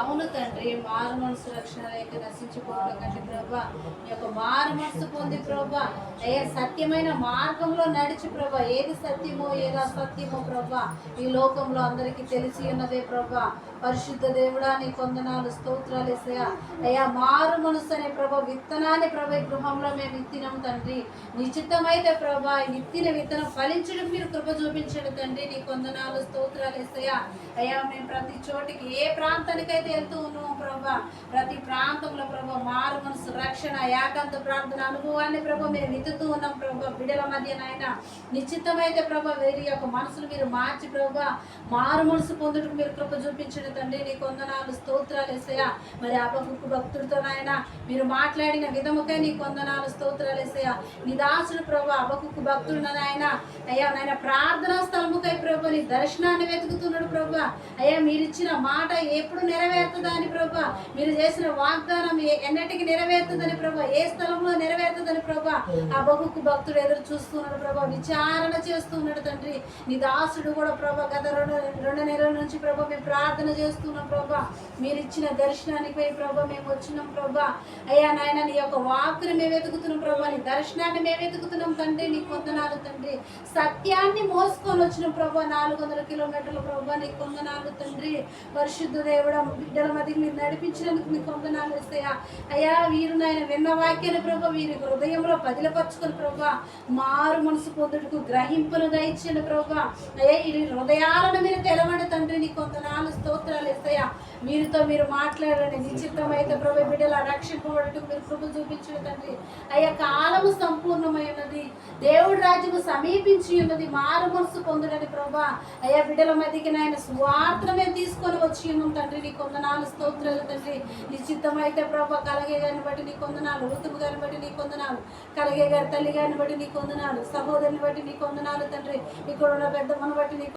అవును తండ్రి, మారు మనసు రక్షణ లేక నశించిపోవడం కంటే ప్రభా, ఈ యొక్క మారు మనసు పొంది ప్రభా, అయ్యా సత్యమైన మార్గంలో నడిచి ప్రభా, ఏది సత్యమో ఏది అసత్యమో ప్రభా ఈ లోకంలో అందరికీ తెలిసి ఉన్నదే ప్రభా. పరిశుద్ధ దేవుడా నీ కొందనాలు, స్తోత్రాలు యేసయ్యా. అయ్యా మారు మనసు అనే ప్రభా విత్తనాన్ని ప్రభా ఈ గృహంలో మేము విత్తినాం తండ్రి. నిశ్చితమైతే ప్రభా విత్తిన విత్తనం ఫలించడం మీరు కృప చూపించండి తండ్రి. నీ కొందనాలు, స్తోత్రాలు యేసయ్యా. అయ్యా మేము ప్రతి చోటికి ఏ ప్రాంతానికైతే వెళ్తూ ఉన్నాము ప్రభా, ప్రతి ప్రాంతంలో ప్రభా మారు మనసు రక్షణ ఏకాంత ప్రార్థన అనుభవాన్ని ప్రభా మేము విత్తుతూ ఉన్నాం ప్రభా. బిడ్డల మధ్య నాయన నిశ్చితమైతే ప్రభా వీరి యొక్క మనసును మీరు మార్చి ప్రభా మారు మనసు పొందుటకు మీరు కృప చూపించండి తండ్రి. నీ కొందనాలు, స్తోత్రాలు యేసయ్యా. మరి హబక్కూకు భక్తుడితో నాయన మీరు మాట్లాడిన విధముకై నీ కొందనాలు, స్తోత్రాలు యేసయ్యా. నీ దాసుడు ప్రభా హబక్కూకు భక్తుడు నాయన, అయ్యా నాయన ప్రార్థనా స్థలముకై ప్రభా నీ దర్శనాన్ని వెతుకుతున్నాడు ప్రభా. అయ్యా మీరు ఇచ్చిన మాట ఎప్పుడు నెరవేరుతుందని ప్రభా, మీరు చేసిన వాగ్దానం ఎన్నటికి నెరవేరుతుందని ప్రభా, ఏ స్థలంలో నెరవేరుతుందని ప్రభా హబక్కూకు భక్తుడు ఎదురు చూస్తున్నాడు ప్రభా, విచారణ చేస్తున్నాడు తండ్రి. నీ దాసుడు కూడా ప్రభా గత రెండు నెలల నుంచి ప్రభా మేము ప్రార్థన చేస్తున్నాం ప్రభా. మీరు ఇచ్చిన దర్శనానికి పోయి ప్రభా మేము వచ్చినాం ప్రభా. అయ్యా నాయన నీ యొక్క వాక్కుని మేము వెతుకుతున్నాం ప్రభా, నీ దర్శనాన్ని మేము వెతుకుతున్నాం తండ్రి. నీ కొందనాలు తండ్రి. సత్యాన్ని మోసుకొని వచ్చిన ప్రభా 400 కిలోమీటర్ల ప్రభా నీ కొందనాలు తండ్రి. పరిశుద్ధ దేవుడా బిడ్డల మధ్యకి మీరు నడిపించినందుకు నీ కొందనాలు యేసయ్యా. అయ్యా వీరు నాయన విన్న వాక్యాన్ని ప్రభా వీరి హృదయంలో పదిలపరుచుకొని ప్రభా మారు మనసు పొందుటకు గ్రహింపును దయచేయండి ప్రభా. అయ్యా ఈ హృదయాలను మీరు తెలవండి తండ్రి. నీ కొందనాలు, స్తోత్రాలు యేసయ్యా. మీరుతో మీరు మాట్లాడండి. నిశ్చితమైతే ప్రభు బిడ్డల రక్షింపబడటకు మీరు కృప చూపించండి తండ్రి. అయ్యా కాలము సంపూర్ణమై ఉన్నది, దేవుడి రాజ్యము సమీపించి ఉన్నది, మారు మనసు పొందుడని ప్రభా. అయ్యా బిడ్డల మధ్యకి నాయన స్వార్థను మేము తీసుకొని వచ్చి ఉన్నాం తండ్రి. నీ కొందనాలు, స్తోత్రాలు తండ్రి. నిశ్చితమైతే ప్రభా కలగే గారిని బట్టి నీ కొందనాలు, ఋతువు గారిని బట్టి నీ కొందనాలు, కలగే గారి తల్లి గారిని బట్టి నీ కొందనాలు, సహోదరుని బట్టి నీ కొందనాలు తండ్రి. ఇక్కడ ఉన్న పెద్దమ్మను బట్టి నీ